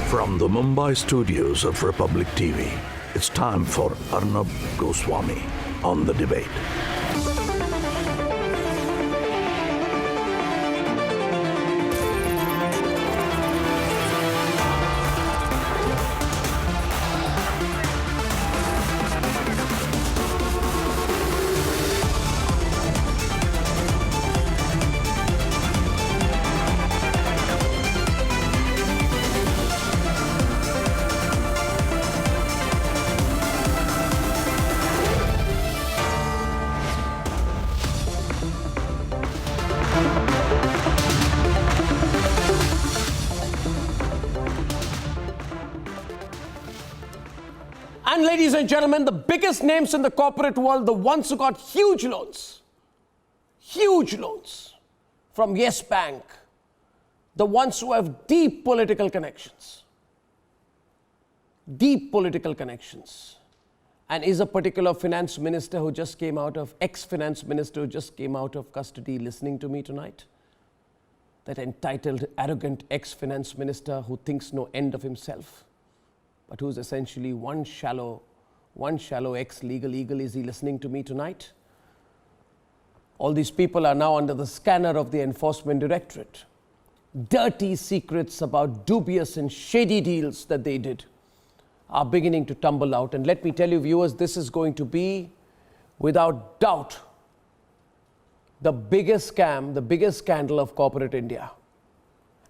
From the Mumbai studios of Republic TV, it's time for Arnab Goswami on The Debate. And ladies and gentlemen, the biggest names in the corporate world, the ones who got huge loans from Yes Bank, the ones who have deep political connections, and is a particular finance minister who just came out of, ex-finance minister who just came out of custody listening to me tonight. That entitled, arrogant ex-finance minister who thinks no end of himself, but who's essentially one shallow ex-legal eagle. Is he listening to me tonight? All these people are now under the scanner of the Enforcement Directorate. Dirty secrets about dubious and shady deals that they did are beginning to tumble out. And let me tell you, viewers, this is going to be, without doubt, the biggest scam, the biggest scandal of corporate India.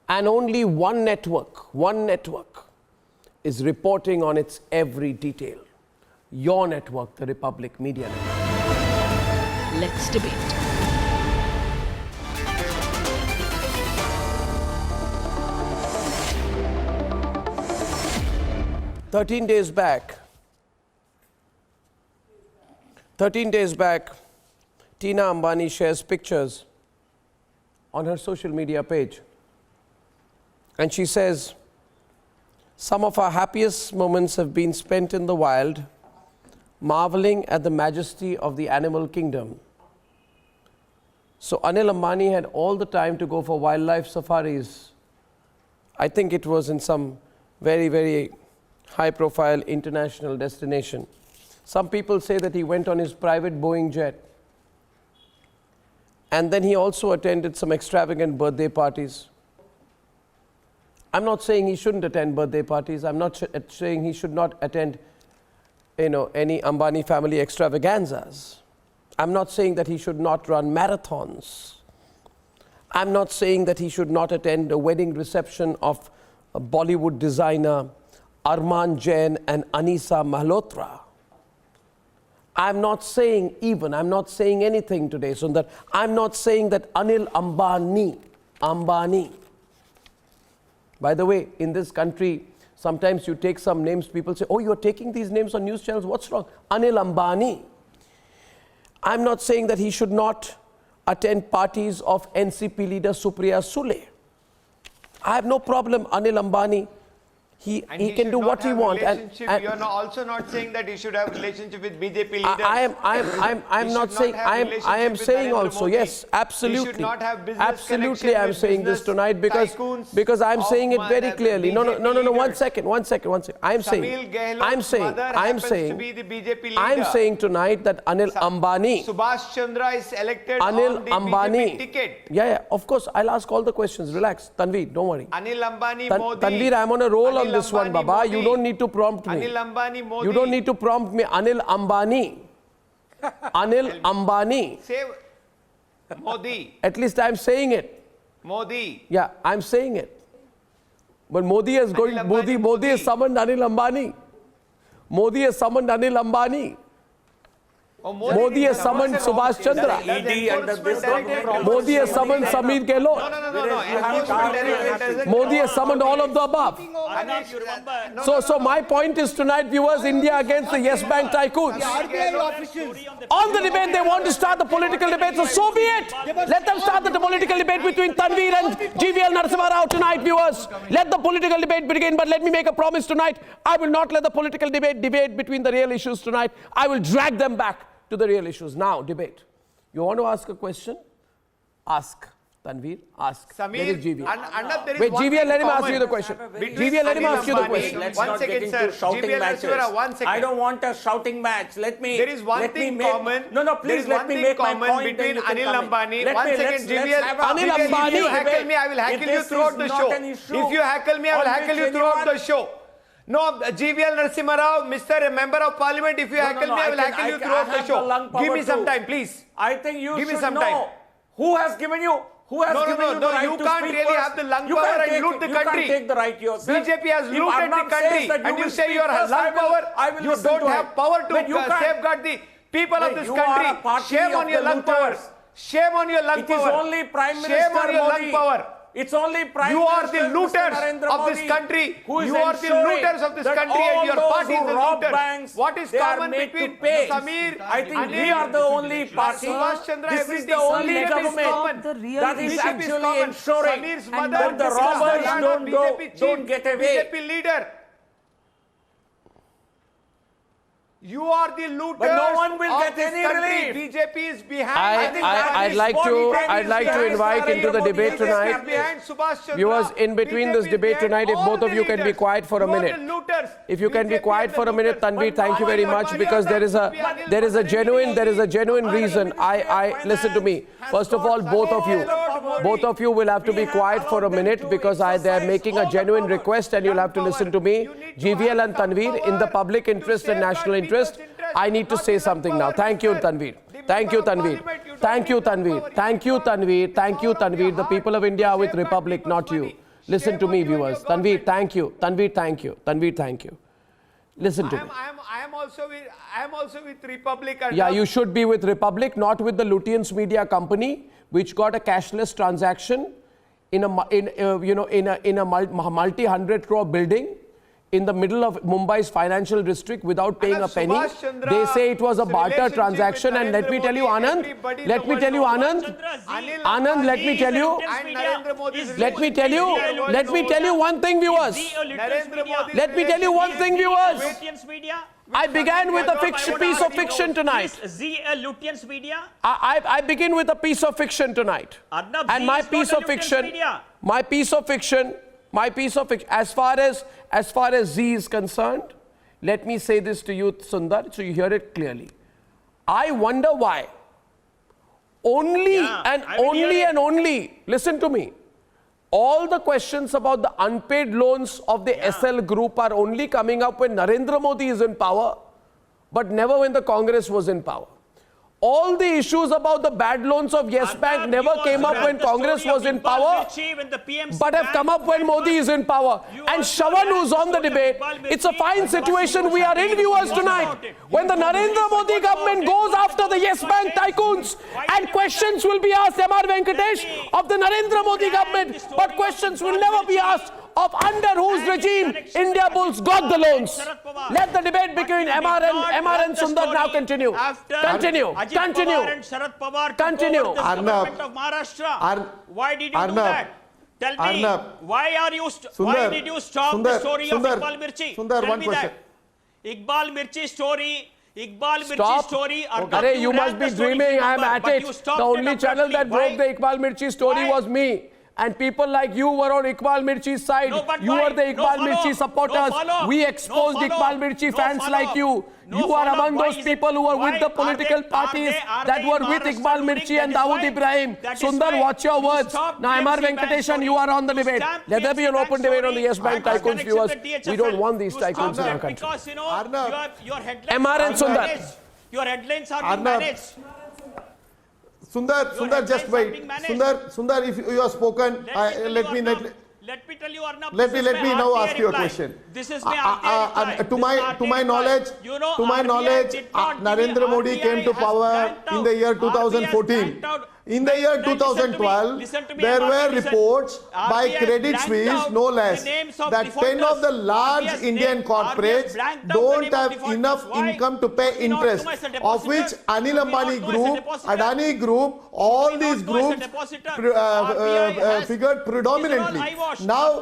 And only one network is reporting on its every detail. Your network, the Republic Media Network. Let's debate. Thirteen days back, Tina Ambani shares pictures on her social media page. And she says, "Some of our happiest moments have been spent in the wild, marveling at the majesty of the animal kingdom." So Anil Ambani had all the time to go for wildlife safaris. I think it was in some very, very high-profile international destination. Some people say that he went on his private Boeing jet. And then he also attended some extravagant birthday parties. I'm not saying he shouldn't attend birthday parties. I'm not saying he should not attend, any Ambani family extravaganzas. I'm not saying that he should not run marathons. I'm not saying that he should not attend a wedding reception of a Bollywood designer Arman Jain and Anisa Malhotra. I'm not saying anything today, Sundar. I'm not saying that Anil Ambani. By the way, in this country, sometimes you take some names, people say, "Oh, you're taking these names on news channels, what's wrong?" Anil Ambani. I'm not saying that he should not attend parties of NCP leader Supriya Sule. I have no problem, Anil Ambani. He can do what he wants. And you are also not saying that he should have relationship with BJP leaders. I'm not saying. I am saying also, yes, absolutely. He should not have business absolutely, I'm saying this tonight because I'm saying it very clearly. No. 1 second. I'm saying tonight that Anil Ambani. Subhash Chandra is elected Anil on the Ambani BJP ticket. Yeah, of course. I'll ask all the questions. Relax, Tanveer. Don't worry. Anil Ambani, Modi. Tanveer, I'm on a roll on this one, Baba. Modi. You don't need to prompt me. Anil Ambani, Modi. You don't need to prompt me. Anil Ambani. Anil Ambani. Say Modi. At least I'm saying it. Modi. Yeah, I'm saying it. But Modi has summoned Anil Ambani. Modi has summoned Anil Ambani. Modi has summoned Subhash Chandra. Modi has summoned Sameer Gehlot. No. Modi has summoned all of the above. So my point is tonight, viewers, India against the Yes Bank tycoons. On the debate, they want to start the political debate, so be it. Let them start the political debate between Tanveer and GVL Narasimha Rao tonight, viewers. Let the political debate begin, but let me make a promise tonight. I will not let the political debate between the real issues tonight. I will drag them back to the real issues. Now, debate. You want to ask a question? Ask. Tanveer, ask. There Samir, is GVL. Arnab, there is Wait, one GVL, thing let him ask common you the question. between GVL, let him Anil ask you the Ambani- question. Let's One not second, get into sir. shouting GVL matches. Narasimha, 1 second. I don't want a shouting match. Let me. There is one let me thing make, common. No, There please is let one me thing make my common point. between then you can Anil come in. Ambani. Let One me- second, let's GVL. have a- Anil GVL, Ambani- If you heckle debate. me, I will If heckle you this throughout is the not show. an issue If you heckle me, I will on heckle which you throughout anyone- the show. No, GVL Narasimha Rao, Mr. Member of Parliament, if you heckle me, I will heckle you throughout the have the lung show. Give me power some too. time, please. I think you Give me should some know time. who has given you. Who has No, given no, you no, the right you to can't speak really first? have the lung You power can't and take loot it. the You country. can't take the right yourself. BJP has If looted the Arnab says country that and you will say speak you have first, lung power, I will you listen don't to have it. power to But you can't. safeguard the people of But this you are country. a party Shame of on your the lung power. looters. Shame on your lung It is power. only Prime Minister Shame on your lung Modi. power. It's only Prime You are Minister the looters Mr. Narendra of this Modi country. who is You are the ensuring looters of this that country and all your those party is who the rob looters. banks, What is they are common made between to pay. Samir, I think Anil, we are the only party. Subhash Chandra, This is everything. the only BJP is government common. The real that is issue. BJP is actually common. ensuring Samir's And mother that the this is robbers why don't get away. BJP leader. You are the looters But no one will of get this any country. relief. BJP is behind. think that I'd is like body to time I'd is like to behind invite Narendra into the Modi. debate BJP tonight. behind Subhash Chandra. Viewers, in between this BJP debate behind tonight, if all both of the you can be leaders. quiet for a You are minute. the looters. If you can be BJP quiet are for the a minute, looters. Tanveer, thank you very much, because there is a genuine reason. I listen to me. First of all, both of you will have to be quiet for a minute, because they're making a genuine request and you'll have to listen to me. GVL and Tanveer, in the public interest and national interest, I need to say something now. Thank you, Tanveer. Thank you, Tanveer. Thank you, Tanveer. Thank you, Tanveer. Thank you, Tanveer. The people of India are with Republic, not you. Listen to me, viewers. Tanveer, thank you. Tanveer, thank you. Tanveer, thank you. Listen to me. I am also with Republic. Yeah, you should be with Republic, not with the Lutyens Media Company, which got a cashless transaction in a multi-hundred crore building in the middle of Mumbai's financial district without paying a penny. Subhash Chandra, They say it was a barter relationship transaction, with and let me Narendra tell you, Modi, Anand, everybody in let the me world tell you, knows. Anand, Anil Anand, let me tell you, and Narendra Modi's let me tell you, relationship. let me tell you one thing, viewers. Narendra Modi's Let me tell you one thing, viewers. Lutyens media. I began with a piece of fiction tonight. Z Lutyens media. I begin with a piece of fiction tonight. Arnab, And Z my is piece not a of Lutyens fiction, media. as far as Z is concerned, let me say this to you, Sundar, so you hear it clearly. I wonder why only listen to me. All the questions about the unpaid loans of the SL group are only coming up when Narendra Modi is in power, but never when the Congress was in power. All the issues about the bad loans of Yes Bank never came up when Congress was in power, but have come up when Modi is in power. And Shravan, who's on the debate, it's a fine situation we are in, viewers, tonight. When the Narendra Modi government goes after the Yes Bank tycoons, and questions will be asked, M.R. Venkatesh, of the Narendra Modi government, but questions will never be asked of under whose regime India Bulls got the loans. Let the debate between MR and Sundar now continue. Continue. Arnab of Maharashtra. Why did you do that? Tell me. Arnab. Why did you stop the story of Iqbal Mirchi? Sundar, Tell one me question. that. Iqbal Mirchi story. Stop. Arey, you must be dreaming. I am at it. The only channel that broke the Iqbal Mirchi story was me. And people like you were on Iqbal Mirchi's side. You were the Iqbal Mirchi supporters. We exposed Iqbal Mirchi fans like you. You are among those people who were with the political parties that were with Iqbal Mirchi and Dawood Ibrahim. Sundar, watch your words. Now, M.R. Venkateshan, you are on the debate. Let there be an open debate on the Yes Bank tycoons, viewers. We don't want these tycoons in our country. Because, your headlines MR and Sundar. Your headlines are being managed. Sundar, just wait. Sundar, if you have spoken, let me tell you, Arnab, let me now ask you a question. This is my to my knowledge, Narendra Modi came to power in the year 2014. In the year 2012, there were reports by Credit Suisse, no less, that 10 of the large Indian corporates don't have enough income to pay interest, of which Anil Ambani Group, Adani Group, all these groups figured predominantly. Now,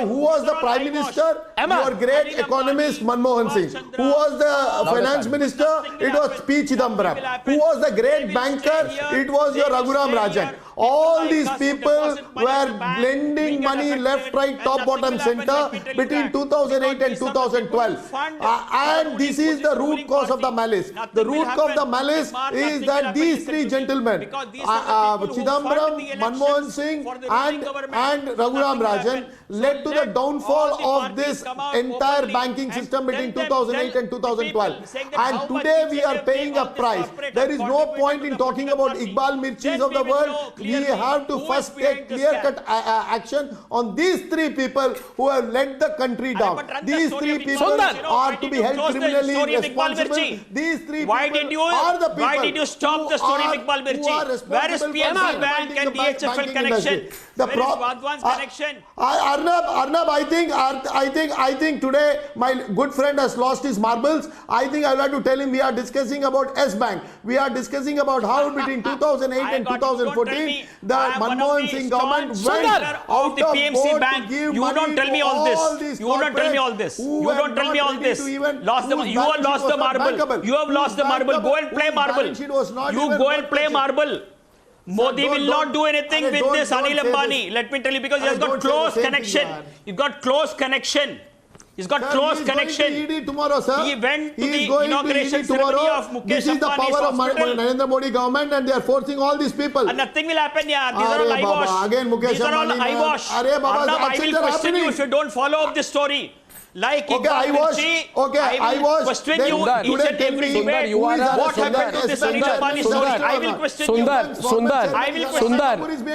who was the Prime Minister? Your great economist Manmohan Singh. Who was the Finance Minister? It was P. Chidambaram. Who was the great banker? It was your Raghuram Rajan. All these people were lending money left, right, top, bottom, center between 2008 and 2012. And this is the root cause of the malice. The root cause of the malice is that these three gentlemen, Chidambaram, Manmohan Singh and Raghuram Rajan, led to the downfall of this entire banking system between 2008 and 2012. And today we are paying a price. There is no point in talking about Iqbal Mirchis of the world. We have to first take clear-cut action on these three people who have led the country down. These three people are to be held criminally responsible. These three people are the people. Why did you stop the story of Iqbal Mirchi? Where is PMC Bank and DHFL connection? Where is Vadwan's connection? Arnab, I think today my good friend has lost his marbles. I think I will have to tell him we are discussing about S-Bank. We are discussing about how between 2008 and 2014 the Manmohan Singh government went out of the PMC Bank. You don't tell me all this. You don't tell me all this. You don't tell me all this. You have lost the marble. You have lost the marble. Go and play marble. You go and play marble. Modi will not do anything with this Anil Ambani. Let me tell you, because he has got close connection. He's got close connection. He's got close connection. Tomorrow, sir. He went to the inauguration ceremony of Mukesh This is the power of Narendra Modi government, and they are forcing all these people. And nothing will happen, yeah. These are all eyewash. Again, Mukesh These are all eyewash. Arnab, I will question you if you don't follow up this story. Like I will question you each and every debate. What happened to this Anil Ambani story? I will question you.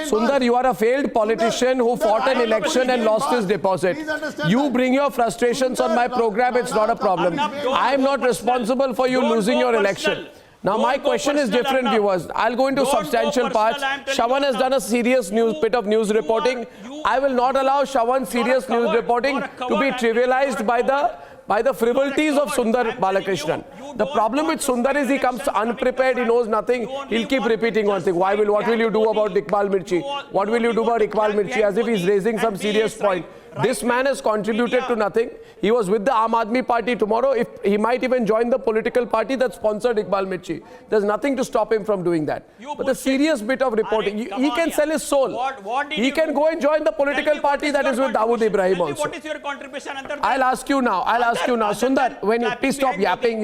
Sundar, you are a failed politician who fought an election and lost his deposit. You bring your frustrations on my program, it's not a problem. I am not responsible for you losing your election. Now my question is different, viewers. I'll go into substantial parts. Shravan has done a serious bit of news reporting. I will not allow Shravan's serious news reporting to be trivialized by the frivolities of Sundar Balakrishnan. The problem with Sundar is he comes unprepared, he knows nothing, he'll keep repeating one thing. What will you do about Iqbal Mirchi? What will you do about Iqbal Mirchi? As if he's raising some serious point. This man has contributed to nothing. He was with the Aam Aadmi Party tomorrow. If he might even join the political party that sponsored Iqbal Mirchi. There's nothing to stop him from doing that. But the serious bit of reporting, he can sell his soul. He can go and join the political party that is with Dawood Ibrahim also. What is your contribution under that? I'll ask you now. Sundar, when you please stop yapping,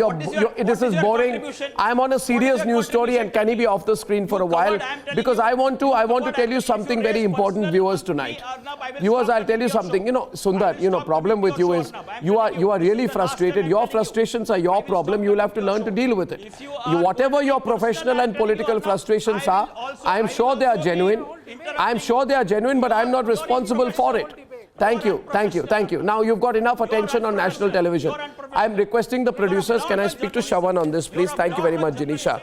this is boring. I'm on a serious news story, and can he be off the screen for a while? Because I want to tell you something very important, viewers, tonight. Viewers, I'll tell you something. Sundar, problem with you is you are really frustrated. Your frustrations are your problem. You'll have to learn to deal with it. Whatever your professional and political frustrations are, I'm sure they are genuine. But I'm not responsible for it. Thank you. Now you've got enough attention on national television. I'm requesting the producers, can I speak to Shravan on this, please? Thank you very much, Jinisha.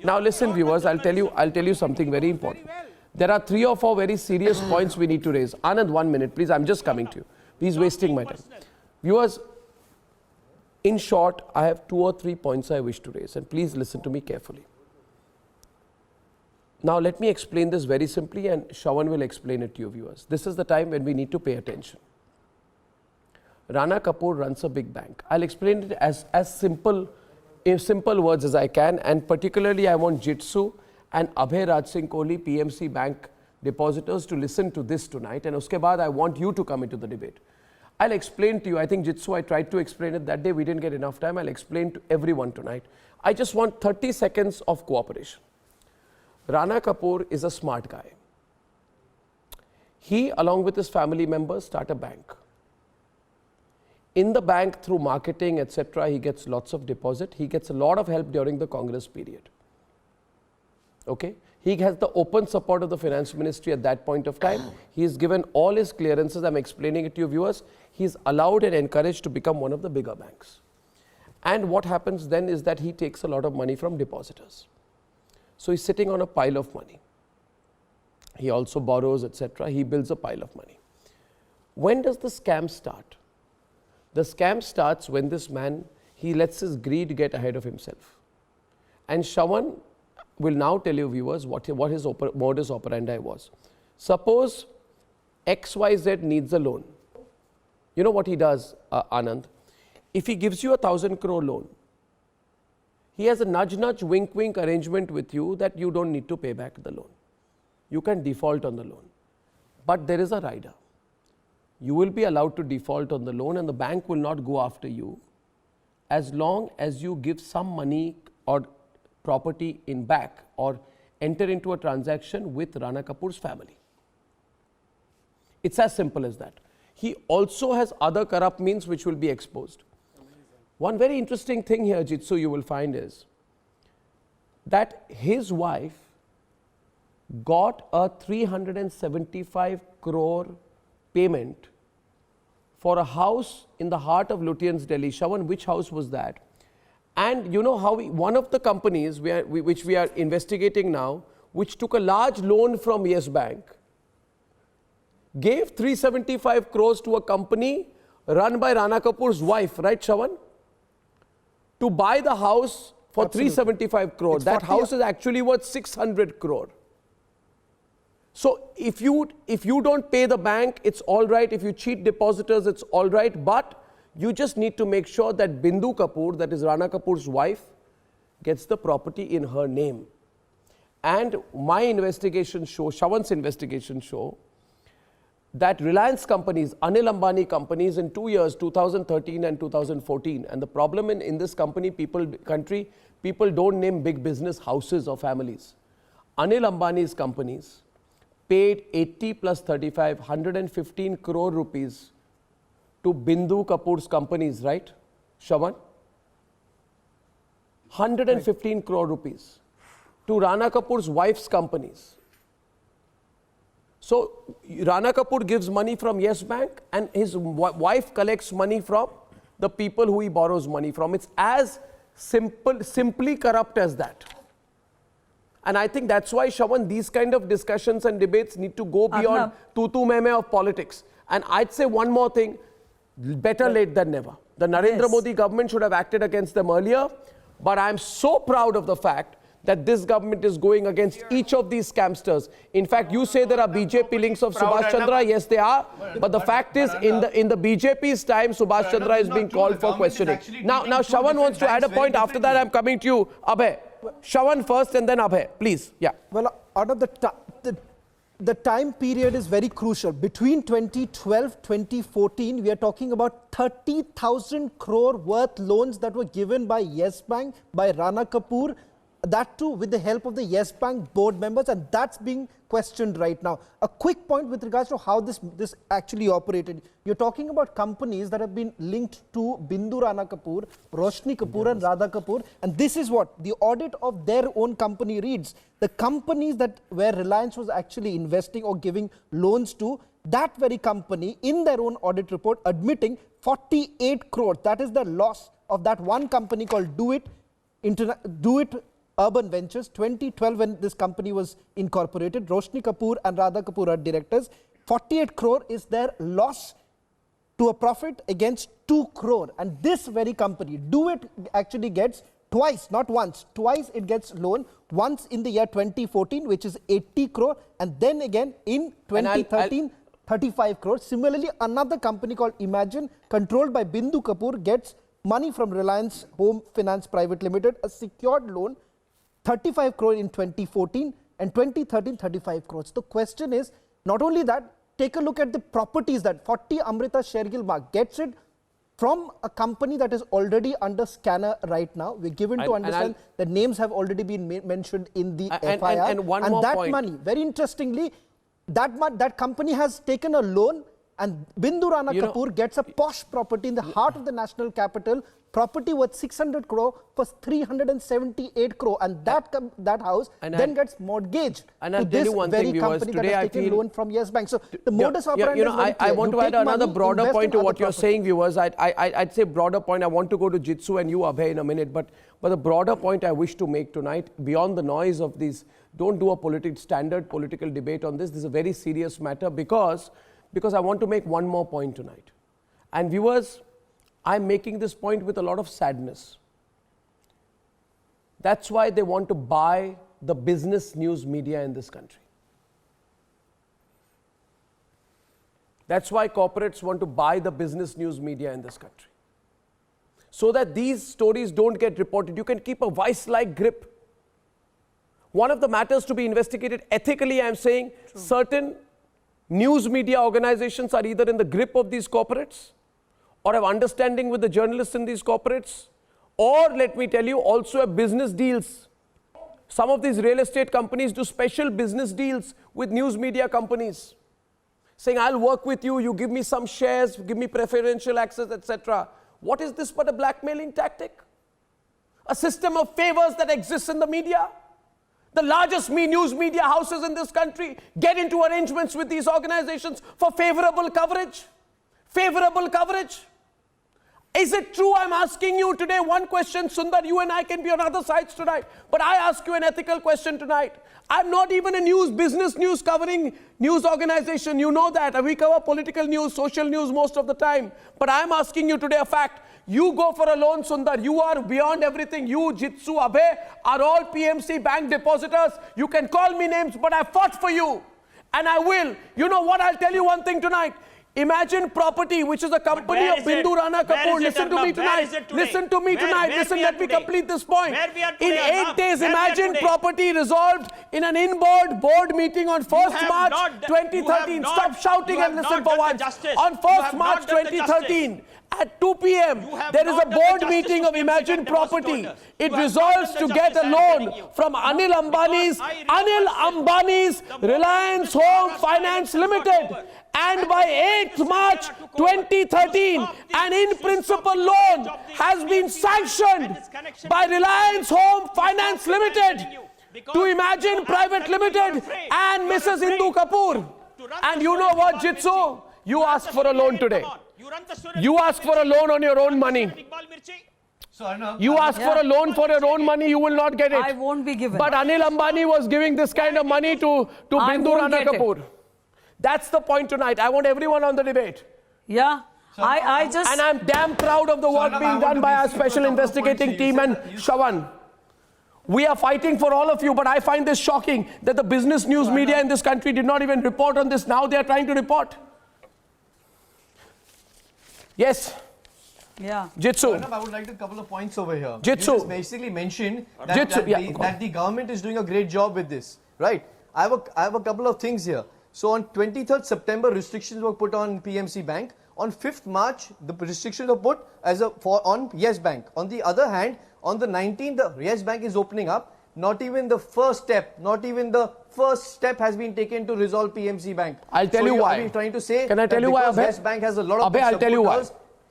Now listen, viewers, I'll tell you something very important. There are 3 or 4 very serious points we need to raise. Anand, 1 minute, please. I'm just coming to you. Please wasting my time. Viewers, in short, I have 2 or 3 points I wish to raise, and please listen to me carefully. Now let me explain this very simply, and Shravan will explain it to you, viewers. This is the time when we need to pay attention. Rana Kapoor runs a big bank. I'll explain it as simple, in simple words as I can, and particularly I want Jitsu and Abhay Raj Singh Kohli, PMC Bank depositors, to listen to this tonight, and uske baad I want you to come into the debate. I'll explain to you. I think Jitsu, I tried to explain it that day, we didn't get enough time. I'll explain to everyone tonight. I just want 30 seconds of cooperation. Rana Kapoor is a smart guy. He, along with his family members, start a bank. In the bank, through marketing, etc., he gets lots of deposit. He gets a lot of help during the Congress period. Okay? He has the open support of the finance ministry at that point of time. He is given all his clearances. I'm explaining it to you, viewers. He is allowed and encouraged to become one of the bigger banks. And what happens then is that he takes a lot of money from depositors. So he's sitting on a pile of money. He also borrows, etc. He builds a pile of money. When does the scam start? The scam starts when this man, he lets his greed get ahead of himself. And Shravan will now tell you, viewers, what his modus operandi was. Suppose XYZ needs a loan. You know what he does, Anand? If he gives you 1,000 crore loan, he has a nudge-nudge, wink-wink arrangement with you that you don't need to pay back the loan. You can default on the loan. But there is a rider. You will be allowed to default on the loan and the bank will not go after you as long as you give some money or property in back or enter into a transaction with Rana Kapoor's family. It's as simple as that. He also has other corrupt means which will be exposed. One very interesting thing here, Jitsu, you will find is that his wife got a 375 crore payment for a house in the heart of Lutyens, Delhi. Shravan, which house was that? And you know how one of the companies which we are investigating now, which took a large loan from Yes Bank, gave 375 crores to a company run by Rana Kapoor's wife, right, Shravan? To buy the house for Absolutely. 375 crore. That house is actually worth 600 crore. So if you don't pay the bank, it's all right. If you cheat depositors, it's all right. But you just need to make sure that Bindu Kapoor, that is Rana Kapoor's wife, gets the property in her name. And my investigation show, Shravan's investigation show, that Reliance companies, Anil Ambani companies in 2 years, 2013 and 2014, and the problem in this country, people don't name big business houses or families. Anil Ambani's companies paid 80 plus 35, 115 crore rupees to Bindu Kapoor's companies, right, Shravan? 115 crore rupees to Rana Kapoor's wife's companies. So Rana Kapoor gives money from Yes Bank and his wife collects money from the people who he borrows money from. It's as simply corrupt as that. And I think that's why, Shravan, these kind of discussions and debates need to go beyond tutu meme of politics. And I'd say one more thing, better late than never. The Narendra Modi government should have acted against them earlier, but I'm so proud of the fact that this government is going against each of these scamsters. In fact, you say there are BJP links of Subhash Chandra. Yes, they are. But the fact is, in the BJP's time, Subhash Chandra is being called for questioning. Now, Shravan wants to add a point. After that, I'm coming to you, Abhay. Shravan first and then Abhay, please. Yeah. Well, out of the time period is very crucial. Between 2012, 2014, we are talking about 30,000 crore worth loans that were given by Yes Bank, by Rana Kapoor, that too with the help of the Yes Bank board members, and that's being questioned right now. A quick point with regards to how this actually operated. You're talking about companies that have been linked to Bindu Rana Kapoor, Roshni Kapoor and Radha Kapoor, and this is what the audit of their own company reads. The companies that where Reliance was actually investing or giving loans to, that very company in their own audit report admitting 48 crores. That is the loss of that one company called Do It Urban Ventures, 2012 when this company was incorporated. Roshni Kapoor and Radha Kapoor are directors. 48 crore is their loss to a profit against 2 crore. And this very company, Do It, actually gets twice, not once, twice it gets loan. Once in the year 2014, which is 80 crore, and then again in 2013, 35 crore. Similarly, another company called Imagine, controlled by Bindu Kapoor, gets money from Reliance Home Finance Private Limited, a secured loan, 35 crore in 2014 and 2013, 35 crores. The question is, not only that, take a look at the properties that 40 Amrita Shergill Mark gets it from a company that is already under scanner right now. We're given to understand that names have already been mentioned in the FIR. And that point. Money, very interestingly, that company has taken a loan, and Bindu Rana Kapoor gets a posh property in the heart of the national capital, property worth 600 crore for 378 crore, and that house then gets mortgaged to this very company that has taken loan from Yes Bank. So the modus operandi is very clear. I want to add another broader point to what you're saying, viewers. I'd say broader point. I want to go to Jitsu and you, Abhay, in a minute. But the broader point I wish to make tonight, beyond the noise of these, don't do a standard political debate on this. This is a very serious matter because I want to make one more point tonight. And viewers, I'm making this point with a lot of sadness. That's why they want to buy the business news media in this country. That's why corporates want to buy the business news media in this country. so that these stories don't get reported. You can keep a vice-like grip. One of the matters to be investigated ethically, I'm saying, certain news media organizations are either in the grip of these corporates or have understanding with the journalists in these corporates, or let me tell you, also have business deals. Some of these real estate companies do special business deals with news media companies, saying, I'll work with you, you give me some shares, give me preferential access, etc. What is this but a blackmailing tactic? A system of favors that exists in the media? The largest news media houses in this country get into arrangements with these organizations for favorable coverage. Favorable coverage. Is it true? I'm asking you today one question. Sundar, you and I can be on other sides tonight. But I ask you an ethical question tonight. I'm not even a business news covering news organization. You know that. We cover political news, social news most of the time. But I'm asking you today a fact. You go for a loan, Sundar. You are beyond everything. You, Jitsu, Abhay are all PMC Bank depositors. You can call me names, but I fought for you. And I will. You know what? I'll tell you one thing tonight. Imagine Property, which is a company of Bindu Rana Kapoor. Listen to me tonight. Listen to me tonight. Listen, let me complete this point. In 8 days, Imagine Property resolved in an board meeting on 1st March 2013. Stop shouting and listen for once. On 1st March 2013. At 2 p.m., there is a board meeting of Imagine Property. It resolves to get a loan from Anil Ambani's Reliance Home Finance Limited. And by 8th March 2013, an in-principle loan has been sanctioned by Reliance Home Finance Limited to Imagine Private Limited and Mrs. Indu Kapoor. And you know what, Jitsu? You asked for a loan today. You ask for a loan on your own money. You ask for a loan for your own money, you will not get it. I won't be given. But Anil Ambani was giving this kind of money to Bindu Rana Kapoor. That's the point tonight. I want everyone on the debate. Yeah. And I'm damn proud of the work being done by our special investigating team and Shawan. We are fighting for all of you, but I find this shocking that the business news media in this country did not even report on this. Now they are trying to report. Yes. Yeah. Jitsu. Arnab, I would like to couple of points over here. Jitsu. You just basically mentioned that the government is doing a great job with this, right? I have a couple of things here. So on 23rd September, restrictions were put on PMC Bank. On 5th March, the restrictions were put on Yes Bank. On the other hand, on the 19th, the Yes Bank is opening up. Not even the first step has been taken to resolve PMC Bank. I'll tell you why. I'm trying to say, can I tell you why? Yes Bank has a lot of Abhay, I'll tell you why.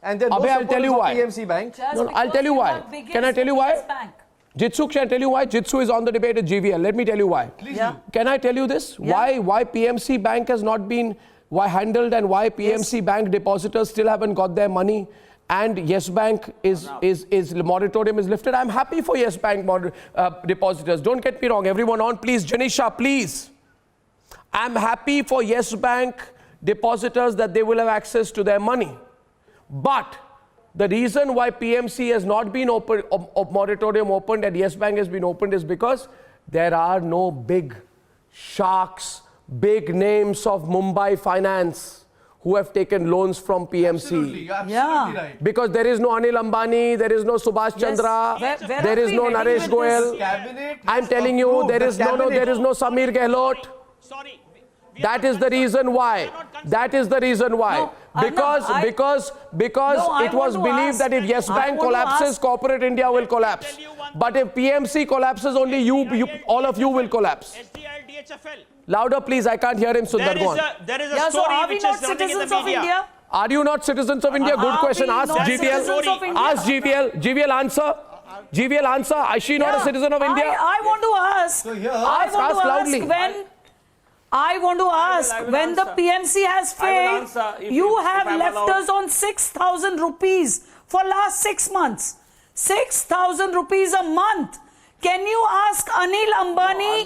And there are no supporters of PMC Bank. No, I'll tell you why. Can I tell you why? Jitsu, can I tell you why? Jitsu is on the debate at GVL. Let me tell you why. Please do. Can I tell you this? Yeah. Why PMC Bank has not been handled and why PMC Bank depositors still haven't got their money and Yes Bank moratorium is lifted. I'm happy for Yes Bank depositors. Don't get me wrong. Everyone on, please. Janisha, please. I'm happy for Yes Bank depositors that they will have access to their money. But the reason why PMC has not been moratorium opened and Yes Bank has been opened is because there are no big sharks, big names of Mumbai finance who have taken loans from PMC. Absolutely, you're absolutely right. Because there is no Anil Ambani, there is no Subhash Chandra, there is no Naresh Goyal. I'm telling you, there is no Samir Gehlot. Sorry. That is the reason why. That is the reason why. No, because it was believed that if Yes Bank collapses, corporate India will collapse. But if PMC collapses, only all of you will collapse. Louder, please. I can't hear him, Sundar. Go on. There is a story which is running in the media. Are you not citizens of India? Good question. Ask GVL. Ask GVL. GVL answer. GVL answer. Is she not a citizen of India? I want to ask. So here, ask loudly. I want to ask, when the PMC has failed, you have left us on 6,000 rupees for last 6 months. 6,000 rupees a month. Can you ask Anil Ambani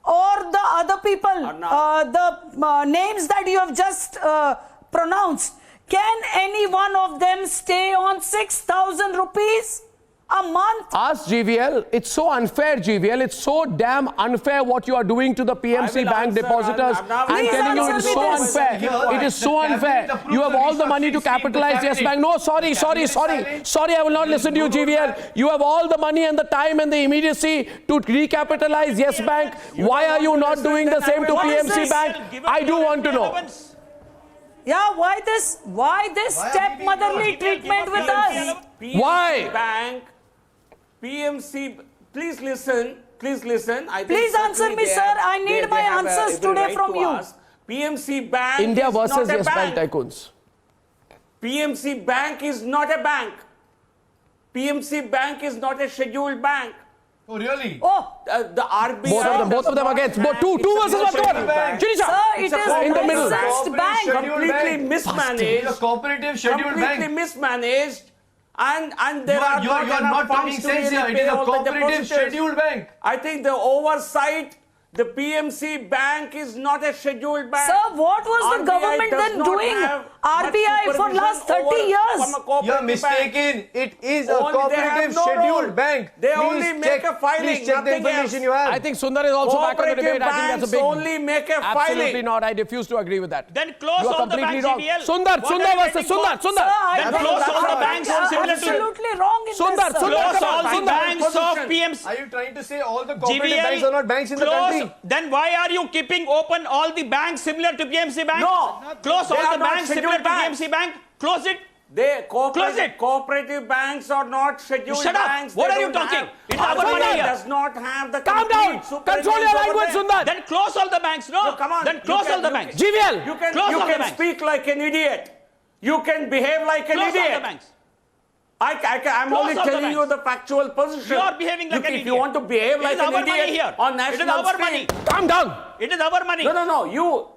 or the other people, the names that you have just pronounced, can any one of them stay on 6,000 rupees? A month. Ask GVL. It's so unfair, GVL. It's so damn unfair what you are doing to the PMC Bank depositors. I'm telling you, it is so unfair. It is so unfair. You have all the money to capitalize Yes Bank. No, sorry. Sorry, I will not listen to you, GVL. You have all the money and the time and the immediacy to recapitalize Yes Bank. Why are you not doing the same to PMC Bank? I do want to know. Yeah, why this stepmotherly treatment with us? Why? Bank, PMC, please listen. I think Please answer me, they sir. have- I need they my have answers every today right from to you. ask. PMC Bank India is versus not a Yes Bank bank. tycoons. PMC Bank is not a bank. PMC Bank is not a scheduled bank. Oh, really? Oh, The RBI. Both of them against. Two versus one. Come on. Chirisha. sir, it is a in the middle. licensed bank. Completely It's mismanaged. a cooperative scheduled Completely bank. mismanaged. And there are You are not talking sense here. It is a cooperative scheduled bank. I think the oversight, the PMC Bank is not a scheduled bank. Sir, what was the RBI government does then not doing? have RBI much for last 30 supervision years. from a cooperative You're bank. mistaken. It is a Only they have cooperative no scheduled role. bank. They Please only make a filing, Please check the nothing information else. you have. I think Sundar is also back on the debate. I think that's a big. Only make a Absolutely filing. not. I refuse to agree with that. Then close You are all the completely banks, wrong. GVL. Sundar What are you versus waiting for? Sundar. Sir, I Then think close all the you banks are similar to- absolutely wrong in Sundar, this, sir. Sundar, Close come on, all the Sundar. banks of PMC. Are you trying to say all the cooperative GVL, banks are not banks in the close. country? Then why are you keeping open all the banks similar to PMC Bank? No. Close They all are the not banks similar scheduled to banks. PMC Bank. Close it. Close it. Cooperative banks are not scheduled Shut up. banks. What They are you don't talking? have- It's our RBI money here. does not have the Calm complete down. supervision Control your over language, them. Sundar. Then close all the banks. No. No, come on. Then close all the banks. GVL. You can, Close you all the can banks. speak like an idiot. You can behave like an Close all the idiot. banks. I'm Close only all the telling you banks. the factual position. You are behaving like an If you idiot. want to behave It like is an our money idiot here. on It is national our scale- money. Calm down. It is our money. No. You.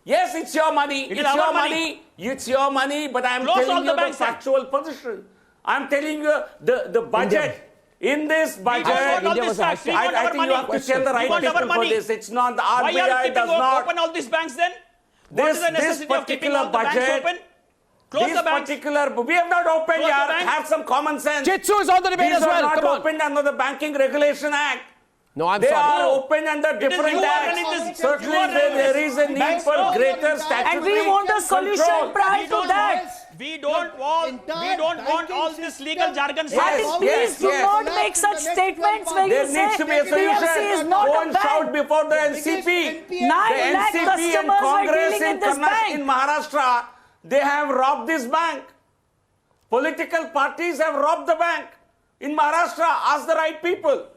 Yes, it's your money. It is It's our your money. money. It's your money. But I'm Close all telling the you the banks, sir. factual position. I'm telling you the budget. In this We budget, don't want all India these was facts. We I want our think money. you have to tell the We right want our people for money. this. It's not the Why are you RBI keeping does not. open all these banks then? What is the This necessity of keeping particular all the banks budget, open? Close this the banks. particular, we have not opened Close the yet. banks. Have some common sense. Jitsu is on the debate These as are well. not Come on. opened under the Banking Regulation Act. No, I'm They sorry. are opened under different you are acts. running this- Certainly, you are running there is a need Banks for close. greater statutory And we want a solution control. prior to that. We don't want all this legal jargon. Yes, And yes, please do yes. not make such statements where There you say needs to be a PMC is solution. not Go a and shout bank. before the NCP. 9 The lakh NCP and customers were Congress dealing in this in bank. Maharashtra, they have robbed this bank. Political parties have robbed the bank. In Maharashtra, ask the right people.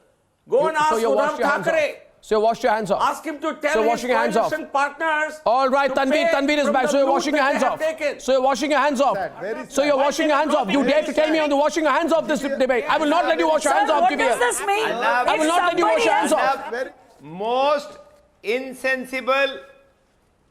Go and ask you washed Uddhav your hands off. Thackeray. So you washed your hands off. Ask him to tell So his washing your hands off. coalition partners. All right, to Tanveer pay is from back. the So you're loot washing your that hands they off. have taken. So you're washing your hands off. So you're washing your hands off. You dare to tell me on the washing your hands off this debate. I will not let you wash your Sir, hands off, what does GVL. this mean? I will not let you wash your hands off. Most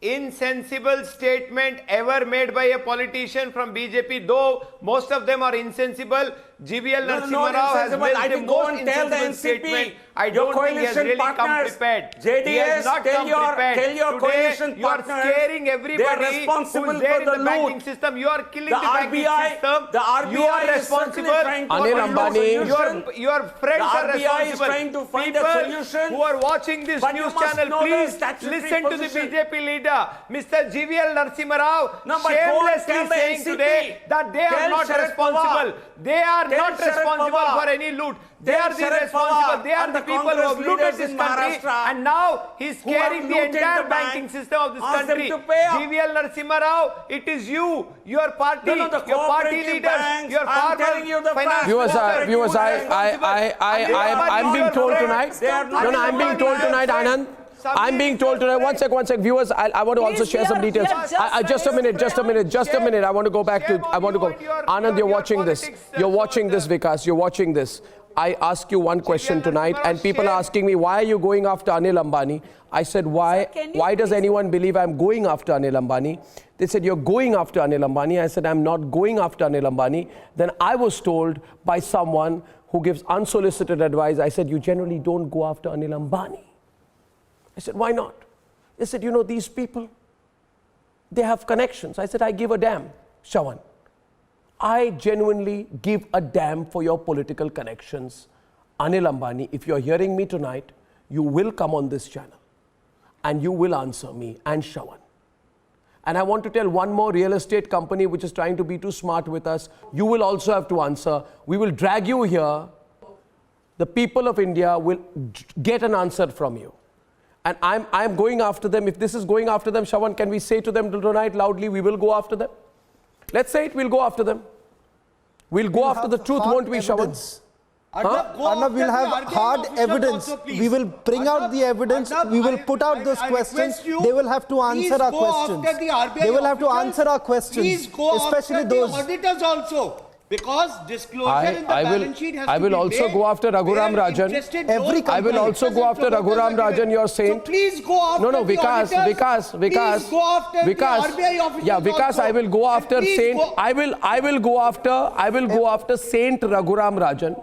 insensible statement ever made by a politician from BJP, though most of them are insensible. GVL No, Narasimha not Rao has insensible. made I the think go most and tell the insensible NCP, statement. I your don't think he has coalition really come partners, prepared. JDS, He has not tell come your- prepared. tell your Today, coalition you are partners, scaring they are everybody responsible who's there for in the the banking loot. system. You are killing The the banking RBI system. the RBI You are is responsible. certainly trying to Anil find a Ambani. solution. Your friends The are RBI is responsible. trying to find a People solution. who are watching this But you news must channel, know the please statutory listen to the position. BJP leader, Mr. GVL Narasimha Rao, No, but go and shamelessly tell the saying NCP. today that they are Tell not Sharad responsible. Pawar. They are Tell not Sharad responsible Pawar. for any loot. They Tell are the Sharad responsible. Pawar They are and the the people who have Congress looted leaders this in country, Maharashtra and now he's who have scaring the looted entire the bank. banking system of this Ask them country. to pay up. GVL Narasimha Rao, it is you, your party, No, the your party cooperative leaders, banks, your I'm farmer telling you the finance facts. Viewers, minister, viewers, who is responsible. I'm being told tonight. They are not No, I'm being told tonight, Anand. I'm being told tonight. One sec, viewers. I want to also Please, share some we are details. just Just a minute. I want to go back to. I want to go. Anand, you're watching this. You're watching this, Vikas. You're watching this. I ask you one question tonight, and people are asking me, why are you going after Anil Ambani? I said, why? Can you Why does please- anyone believe I'm going after Anil Ambani? They said, you're going after Anil Ambani. I said, I'm not going after Anil Ambani. Then I was told by someone who gives unsolicited advice, I said, you generally don't go after Anil Ambani. I said, why not? They said, you know, these people, they have connections. I said, I give a damn, Shawan. I genuinely give a damn for your political connections. Anil Ambani, if you're hearing me tonight, you will come on this channel and you will answer me and Shravan. And I want to tell one more real estate company which is trying to be too smart with us, you will also have to answer. We will drag you here. The people of India will get an answer from you. And I'm going after them. If this is going after them, Shravan, can we say to them tonight loudly, we will go after them? Let's say it, we'll go after them. We'll go after the truth, won't we, Shravan? Arnab, we'll have hard evidence. We will bring out the evidence. We will put out those questions. They will have to answer our questions. They will have to answer our questions, especially those auditors also. Because disclosure in the balance sheet has to be I will also go after Raghuram Rajan. I will also go after Raghuram Rajan, your saint. So please go after No, Vikas. Please go after the RBI officials. Yeah, Vikas, also. I will go after Saint. I will go after Saint Raghuram Rajan,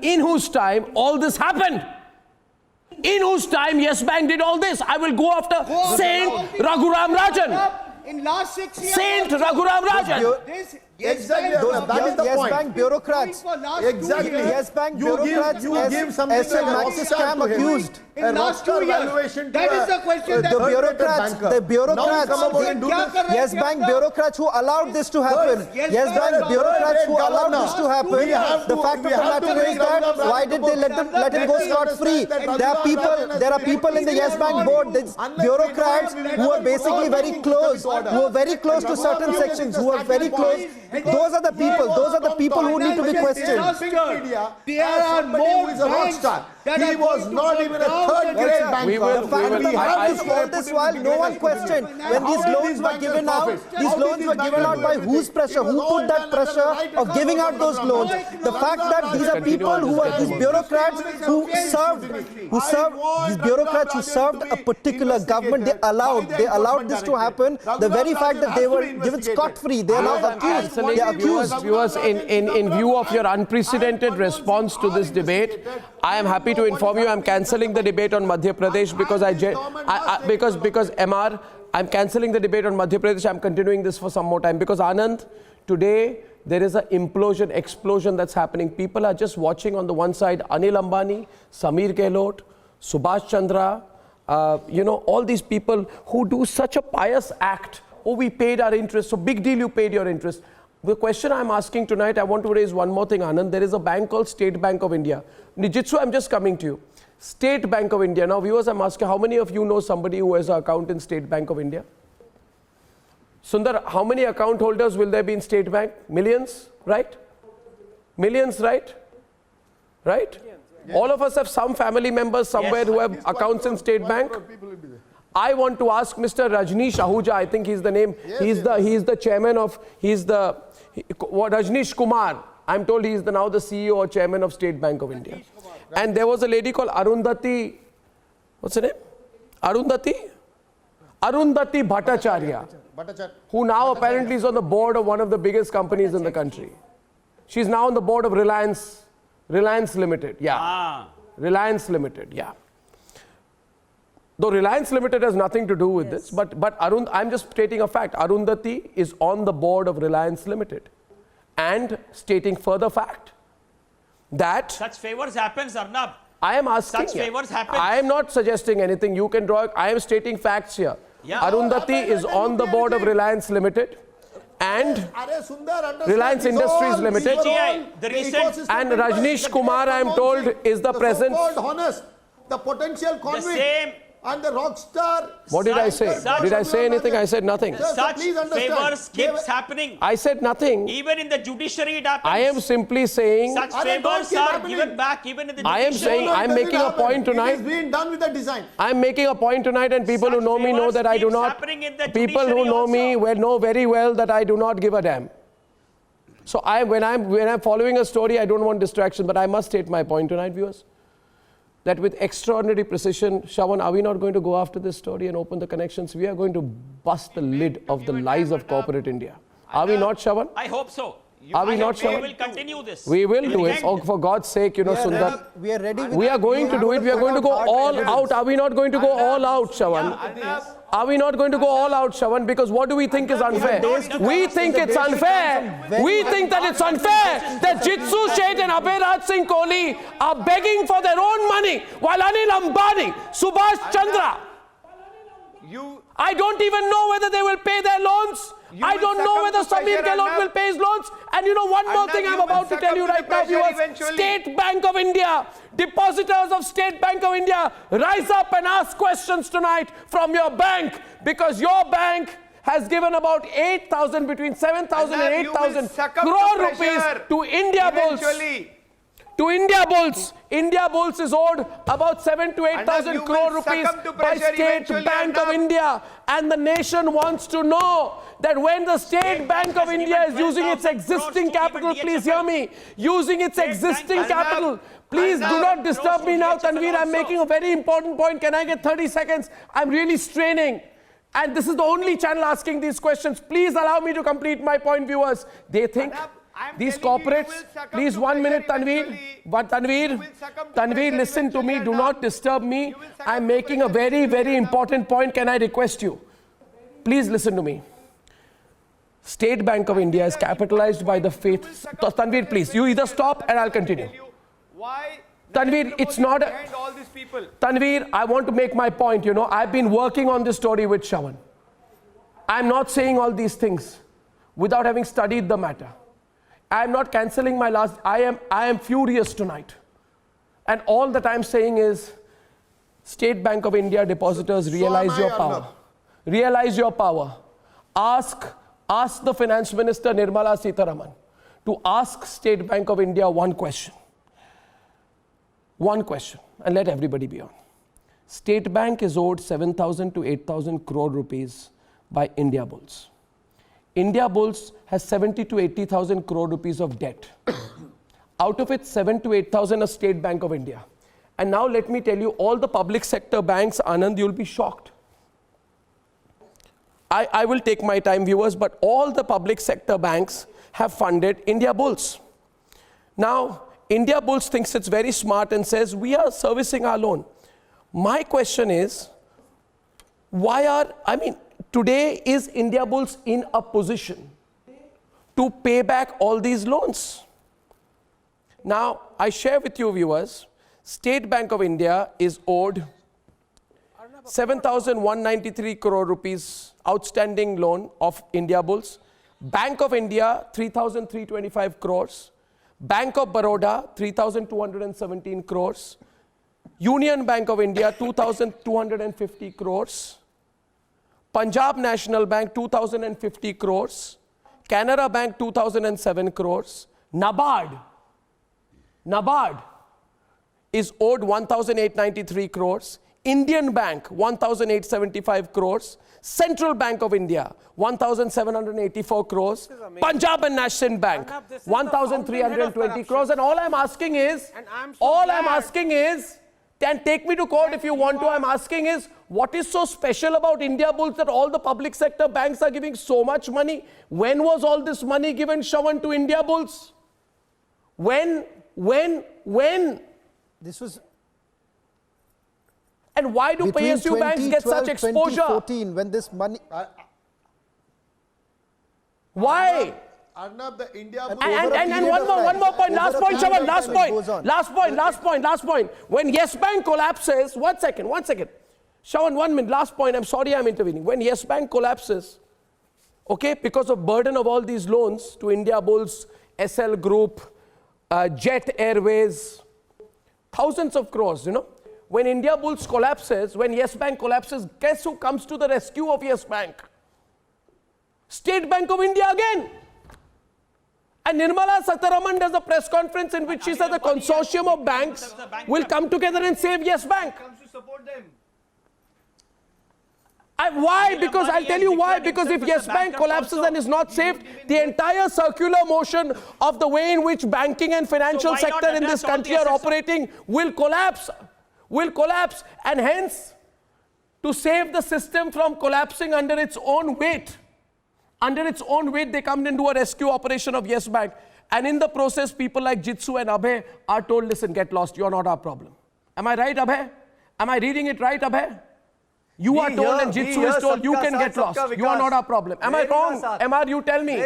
in whose time all this happened. In whose time Yes Bank did all this. I will go after Saint Raghuram Rajan. In last 6 years. Saint Raghuram Rajan. Exactly, that is the Yes point. Bank bureaucrats. Exactly. Yes Bank bureaucrats. You give something like Maxis scam accused. In last 2 years. That is the question. The bureaucrats, Yes Bank bureaucrats who allowed this to happen. Yes Bank bureaucrats who allowed this to happen. The fact of the matter is that why did they let him go scot-free? There are people in the Yes Bank board, bureaucrats who are basically very close, to certain sections, who are very close. Those are the people who need to be questioned. There are more banks. He was not even a third-grade banker. We will all this while no one questioned when these loans were given out. These loans were given out by whose pressure? Who put that pressure of giving out those loans? The fact that these are people who are these bureaucrats who served a particular government. They allowed this to happen. The very fact that they were given scot-free, they are now accused. They are accused. Viewers, in view of your unprecedented response to this debate, I am happy to inform you I'm cancelling the debate on Madhya Pradesh because MR, I'm cancelling the debate on Madhya Pradesh. I'm continuing this for some more time because Anand, today there is an explosion that's happening. People are just watching on the one side, Anil Ambani, Samir Gehlot, Subhash Chandra, all these people who do such a pious act. Oh, we paid our interest. So big deal, you paid your interest. The question I'm asking tonight, I want to raise one more thing, Anand. There is a bank called State Bank of India. Nijitsu, I'm just coming to you. State Bank of India. Now, viewers, I'm asking, how many of you know somebody who has an account in State Bank of India? Sundar, how many account holders will there be in State Bank? Millions, right? Millions, right? Right? Yes. All of us have some family members somewhere who have accounts in State Bank. I want to ask Mr. Rajneesh Ahuja, I think he's the name, he's the chairman of, Rajneesh Kumar, I'm told he's now the CEO or chairman of State Bank of India. And there was a lady called Arundhati, what's her name? Arundhati Bhattacharya, who now apparently is on the board of one of the biggest companies in the country. She's now on the board of Reliance Limited, Reliance Limited, Though Reliance Limited has nothing to do with this, but I'm just stating a fact. Arundhati is on the board of Reliance Limited. And stating further fact that such favors happens, Arnab. I am asking. Such favors happen. I am not suggesting anything. You can draw. I am stating facts here. Yeah. Arundhati is on the board of Reliance Limited and Reliance Industries Limited. And Rajneesh Kumar, I am told, is the present. The potential convict. And the rock star. What did I say? Did I say anything? I said nothing. Such favors keeps happening. I said nothing. Even in the judiciary it happens. I am simply saying. Such favors are given back even in the judiciary. I am saying, I am making a point tonight. It is being done with the design. I am making a point tonight and people who know me know that I do not. People who know me know very well that I do not give a damn. So when I'm following a story, I don't want distraction, but I must state my point tonight, viewers. That with extraordinary precision, Shravan, are we not going to go after this story and open the connections? We are going to bust the lid of the lies of corporate India. Are we not, Shravan? I hope so. Are we not, Shravan? We will continue this. We will do it. Oh, for God's sake, Sundar. We are ready. We are going to do it. We are going to go all out. Are we not going to go all out, Shravan? Are we not going to go all out, Shravan? Because what do we think is unfair? We think it's unfair. We think that it's unfair that Jitsu Sheth and Abhay Singh Kohli are begging for their own money while Anil Ambani, Subhash Chandra, I don't even know whether they will pay their loans. I don't know whether Samir Gehlot will pay his loans. And you know one more thing I'm about to tell you right now, viewers. State Bank of India, depositors of State Bank of India, rise up and ask questions tonight from your bank, because your bank has given about 8,000, between 7,000 and 8,000 crore rupees to India Bulls. To India Bulls. India Bulls is owed about 7,000 to 8,000 crore rupees by State Bank of India. And the nation wants to know that when the State Bank of India is using its existing capital, please hear me, using its existing capital, please do not disturb me now, Tanveer. I'm making a very important point. Can I get 30 seconds? I'm really straining. And this is the only channel asking these questions. Please allow me to complete my point, viewers. They think these corporates, please 1 minute, Tanveer. But Tanveer, listen to me. Do not disturb me. I'm making a very, very important point. Can I request you? Please listen to me. State Bank of India is capitalized by the faith. Tanveer, please. You either stop and I'll continue. Tanveer, it's not. Tanveer, I want to make my point. You know, I've been working on this story with Shravan. I'm not saying all these things without having studied the matter. I'm not cancelling my last. I am furious tonight. And all that I'm saying is, State Bank of India depositors, realize your power. Realize your power. Ask the Finance Minister Nirmala Sitharaman to ask State Bank of India one question. One question, and let everybody be on. State Bank is owed 7,000 to 8,000 crore rupees by India Bulls. India Bulls has 70 to 80,000 crore rupees of debt. Out of it, 7 to 8,000 are State Bank of India. And now let me tell you, all the public sector banks, Anand, you'll be shocked. I will take my time, viewers, but all the public sector banks have funded India Bulls. Now, India Bulls thinks it's very smart and says, we are servicing our loan. My question is, today is India Bulls in a position to pay back all these loans? Now, I share with you, viewers, State Bank of India is owed 7,193 crore rupees outstanding loan of India Bulls. Bank of India, 3,325 crores. Bank of Baroda, 3,217 crores. Union Bank of India, 2,250 crores. Punjab National Bank, 2,050 crores. Canara Bank, 2,007 crores. NABARD is owed 1,893 crores. Indian Bank, 1,875 crores. Central Bank of India, 1,784 crores. Punjab and National Bank, 1,320 crores. And all I'm asking is, and take me to court if you want to, I'm asking is, what is so special about India Bulls that all the public sector banks are giving so much money? When was all this money given, Shravan, to India Bulls? When? This was... And why do PSU banks get such exposure? 2014, when this money... Why? Arnab, the India Bulls... And one more point, last point, Shravan, last point. When Yes Bank collapses, one second. Shravan, 1 minute, last point, I'm sorry I'm intervening. When Yes Bank collapses, okay, because of burden of all these loans to India Bulls, SL Group, Jet Airways, thousands of crores, you know. When India Bulls collapses, when Yes Bank collapses, guess who comes to the rescue of Yes Bank? State Bank of India again. And Nirmala Sitharaman does a press conference in which she says the consortium of banks will come together and save Yes Bank. Why? Because I'll tell you why. Because if Yes Bank collapses and is not saved, the entire circular motion of the way in which banking and financial sector in this country are operating will collapse. And hence, to save the system from collapsing under its own weight, they come into a rescue operation of Yes Bank. And in the process, people like Jitsu and Abhay are told, listen, get lost, you're not our problem. Am I right, Abhay? Am I reading it right, Abhay? You are told and Jitsu is told you can get lost. You are not our problem. Am I wrong? MR, you tell me.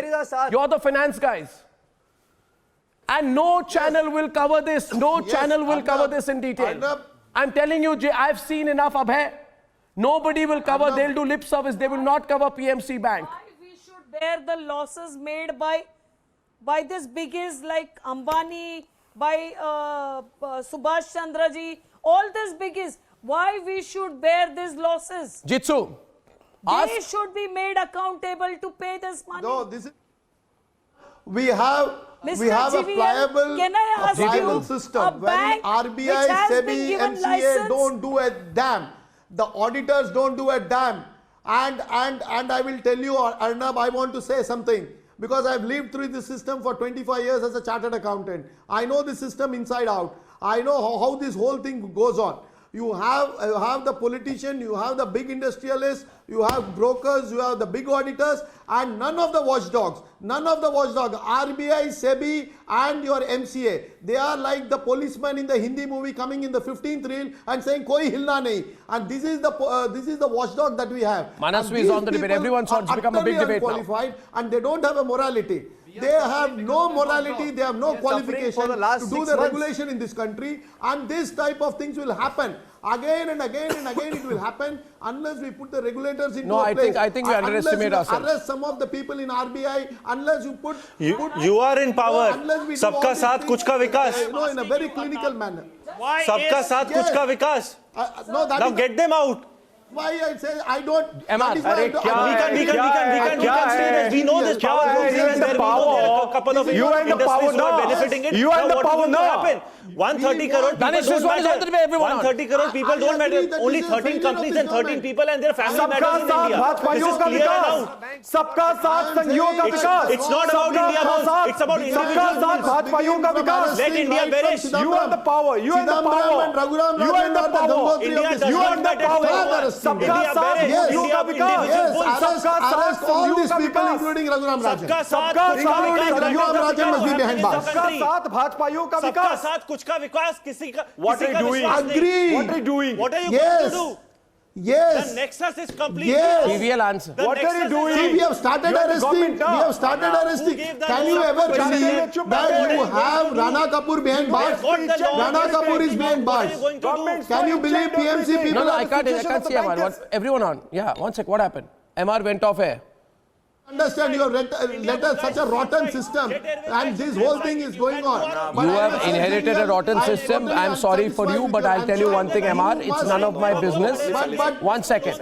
You're the finance guys. And no channel will cover this. No channel will cover this in detail. I'm telling you, I've seen enough Abhay. Nobody will cover. They'll do lip service. They will not cover PMC Bank. Why we should bear the losses made by this biggest like Ambani, by Subhash Chandra ji, all this biggest. Why we should bear these losses? Jitsu. They should be made accountable to pay this money. No, this is... We have Mr. a pliable, can I ask you, system. a When bank RBI, which has been SEBI, given MCA license, don't do a damn. The auditors don't do a damn. And I will tell you, Arnab, I want to say something. Because I've lived through this system for 25 years as a chartered accountant. I know the system inside out. I know how this whole thing goes on. You have the politician, you have the big industrialists, you have brokers, you have the big auditors, and none of the watchdogs, RBI, SEBI, and your MCA, they are like the policeman in the Hindi movie coming in the 15th reel and saying, "Koi hilna nahi." And this is the watchdog that we have. Manasvi is on the debate. Everyone saw it's become a big debate now. And they don't have a morality. They have no morality, they have no qualification to do the regulation in this country, and this type of things will happen. Again and again and again it will happen unless we put the regulators into place. I think we underestimate ourselves. Unless you arrest some of the people in RBI, unless you put... You are in power. Sabka saath kuch ka vikas. No, in a very clinical manner. Sabka saath kuch ka vikas. Now get them out. Why I say I don't... We know this power. You and the power. You and the power now. You and the power now. 130 crore people don't matter. 130 crore people don't matter. Only 13 companies and 13 people and their family matters in India. This is clear now. Sabka saath sanghiyon ka vikas. It's not about India, boss. It's about individuals. Sabka saath bhajpaiyon ka vikas. Let India perish. You and the power. You and the power. You and the power. You and the power. Sabka saath sanghiyon ka vikas. Arrest all these people including Raghuram Rajan. Sabka saath Raghuram Rajan must be behind bars. Sabka saath bhajpaiyon ka vikas. साथ कुछ का विकास किसी का What are you doing? Agree. What are you doing? What are you going to do? Yes. The nexus is complete. Yes. Trivial answer. What are you doing? See, we have started arresting. Can you ever believe that you have Rana Kapoor behind bars? Rana Kapoor is behind bars. Can you believe PMC people? No, I can't see MR. Everyone on. Yeah, one sec. What happened? MR went off air. Understand, you have let us such a rotten system, and this whole thing is going on. You have inherited a rotten system. I'm sorry for you, but I'll tell you one thing, MR. It's none of my business. One second.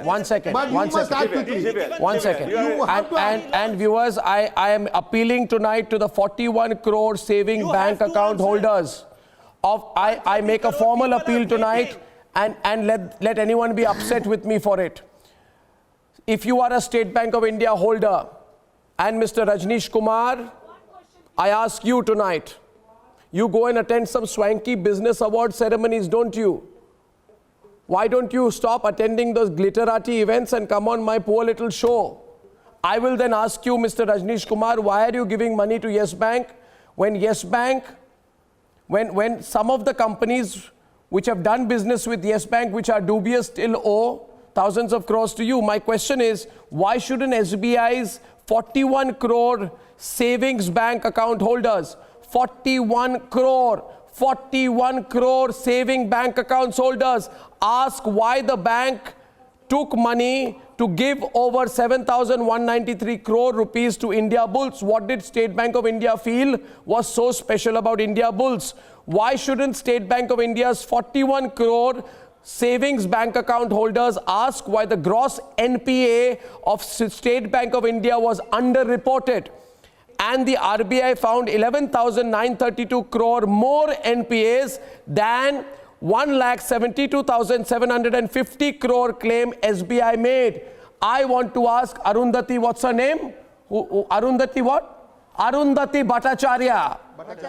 And viewers, I am appealing tonight to the 41 crore saving bank account holders. I make a formal appeal tonight, and let anyone be upset with me for it. If you are a State Bank of India holder, and Mr. Rajneesh Kumar, I ask you tonight, you go and attend some swanky business award ceremonies, don't you? Why don't you stop attending those glitterati events and come on my poor little show? I will then ask you, Mr. Rajneesh Kumar, why are you giving money to Yes Bank? When Yes Bank, when some of the companies which have done business with Yes Bank, which are dubious, still owe thousands of crores to you. My question is, why shouldn't SBI's 41 crore savings bank account holders, 41 crore saving bank accounts holders, ask why the bank took money to give over 7,193 crore rupees to India Bulls? What did State Bank of India feel was so special about India Bulls? Why shouldn't State Bank of India's 41 crore savings bank account holders ask why the gross NPA of State Bank of India was underreported, and the RBI found 11,932 crore more NPAs than 1,72,750 crore claim SBI made? I want to ask Arundhati, what's her name? Arundhati what? Arundhati Bhattacharya.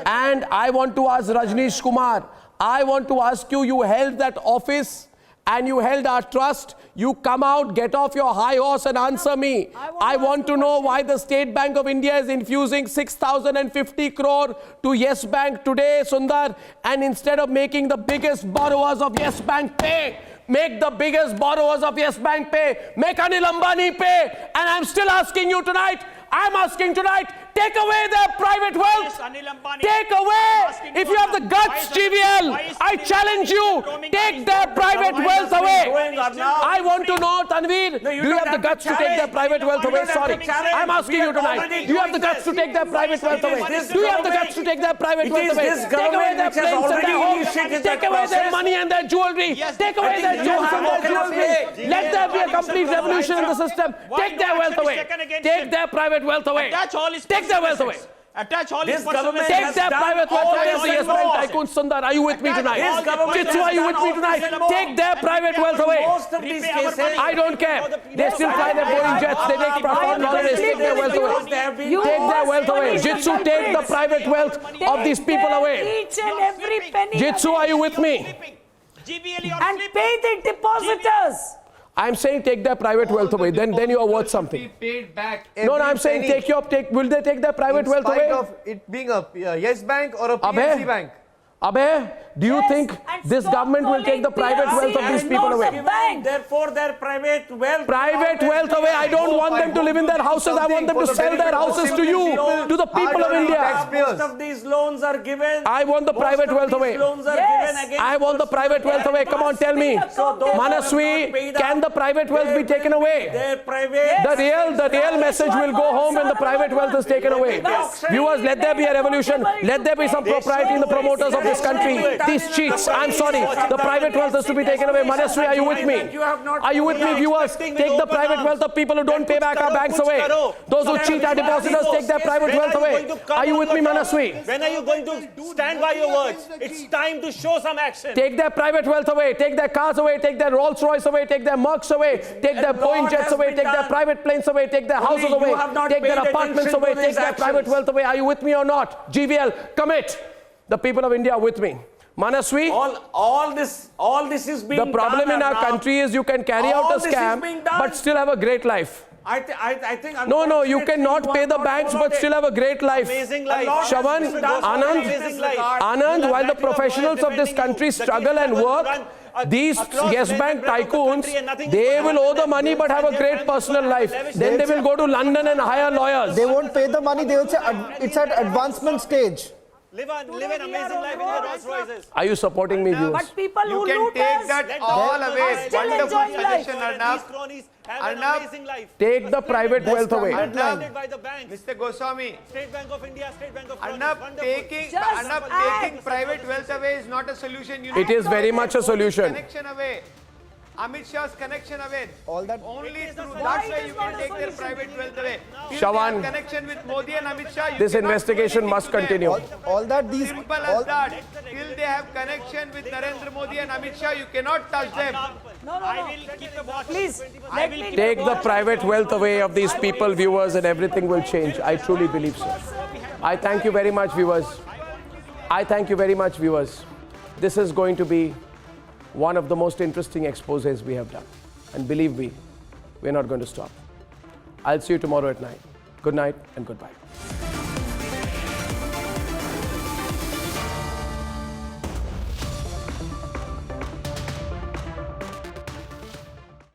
And I want to ask Rajneesh Kumar. I want to ask you, you held that office and you held our trust. You come out, get off your high horse and answer me. I want to know why the State Bank of India is infusing 6,050 crore to Yes Bank today, Sundar, and instead of making the biggest borrowers of Yes Bank pay, Make the biggest borrowers of Yes Bank pay. Make Anil Ambani pay. And I'm still asking you tonight, I'm asking tonight, take away their private wealth. Take away. If you have the guts, GVL, I challenge you, take their private wealth away. I want to know, Tanveer, do you have the guts to take their private wealth away? Sorry, I'm asking you tonight. Do you have the guts to take their private wealth away? Do you have the guts to take their private wealth away? Take away their planes and their homes. Take away their money and their jewelry. Take away their gems and their jewelry. Let there be a complete revolution in the system. Take their wealth away. Take their private wealth away. Take their wealth away. Attach all This his government personal Take their private wealth away. The Yes Bank tycoon Sundar, are you with me tonight? Jitsu, are you with me tonight? Take their private wealth away. Most of these cases, I don't care. They still fly their Boeing jets. They take profound holidays. Take their wealth away. Take their wealth away. Jitsu, take the private wealth of these people away. Each and every penny. Jitsu, are you with me? And pay the depositors. I'm saying take their private wealth away. Then you are worth something. Paid back. No, I'm saying will they take their private wealth away? In spite of it being a Yes Bank or a PMC Bank. Abhay, do you think this government will take the private wealth of these people away? Therefore, their private wealth. Private wealth away. I don't want them to live in their houses. I want them to sell their houses to you, to the people of India. Most of these loans are given. I want the private wealth away. I want the private wealth away. Come on, tell me. Manaswi, can the private wealth be taken away? The real message will go home when the private wealth is taken away. Viewers, let there be a revolution. Let there be some propriety in the promoters of this country. These cheats, I'm sorry, the private wealth is to be taken away. Manaswi, are you with me? Are you with me, viewers? Take the private wealth of people who don't pay back our banks away. Those who cheat our depositors, take their private wealth away. Are you with me, Manaswi? When are you going to stand by your words? It's time to show some action. Take their private wealth away. Take their cars away. Take their Rolls Royce away. Take their Mercs away. Take their Boeing jets away. Take their private planes away. Take their houses away. Take their apartments away. Take their private wealth away. Are you with me or not? GVL, commit. The people of India are with me. Manaswi, all this is being done. The problem in our country is you can carry out a scam but still have a great life. I think. No, you cannot pay the banks but still have a great life. Amazing life. Shavan, Anand, while the professionals of this country struggle and work, these Yes Bank tycoons, they will owe the money but have a great personal life. Then they will go to London and hire lawyers. They won't pay the money. They will say it's at advancement stage. Live an amazing life in your Rolls Royces. Are you supporting me, viewers? But people who You loot can us take that all away. still Wonderful enjoying life. suggestion, These cronies have an amazing life. Take the private wealth away. Funded by the banks. Mr. Goswami, State Bank of India, State Bank of Arnab, taking private wealth away is not a solution. It is very much a solution. Connection away. Amit Shah's connection away. All that Only through that way you can take their private wealth away. Till Shawan, they have connection with Modi and Amit Shah, you this cannot investigation do must anything to them. continue. all that these Simple as that. Till they have connection with Narendra Modi and Amit Shah, you cannot touch them. I will keep the watch. Please, let me Take the private wealth away of these people, viewers, and everything will change. I truly believe so. I thank you very much, viewers. This is going to be one of the most interesting exposés we have done. And believe me, we're not going to stop. I'll see you tomorrow at 9. Good night and goodbye.